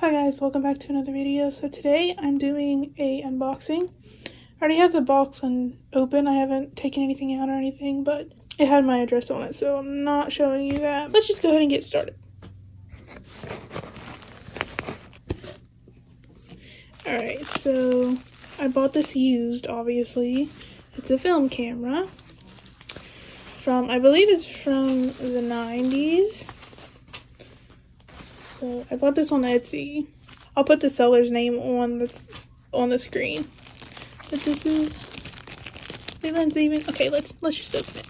Hi guys, welcome back to another video. So today I'm doing a unboxing. I already have the box open. I haven't taken anything out or anything, but it had my address on it, so I'm not showing you that. Let's just go ahead and get started. Alright, so I bought this used, obviously. It's a film camera from, I believe it's from the 90s. So I bought this on Etsy. I'll put the seller's name on the screen. But this is the lens even. Okay, let's just open it.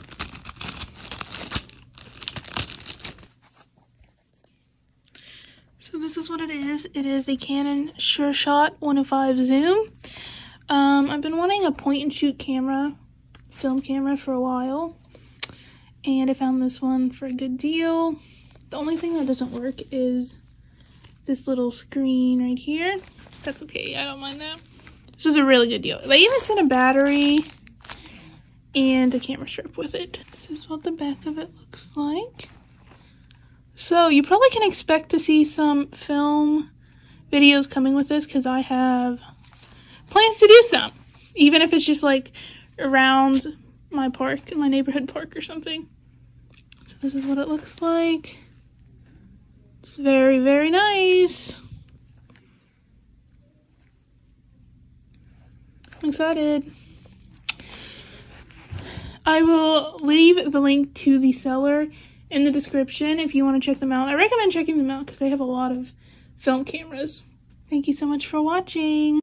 So this is what it is. It is a Canon Sure Shot 105 zoom. I've been wanting a point and shoot camera, film camera for a while, and I found this one for a good deal. The only thing that doesn't work is this little screen right here. That's okay, I don't mind that. This was a really good deal. They even sent a battery and a camera strip with it. This is what the back of it looks like. So you probably can expect to see some film videos coming with this because I have plans to do some. Even if it's just like around my park, my neighborhood park or something. So this is what it looks like. It's very, very nice. I'm excited. I will leave the link to the seller in the description if you want to check them out. I recommend checking them out because they have a lot of film cameras. Thank you so much for watching.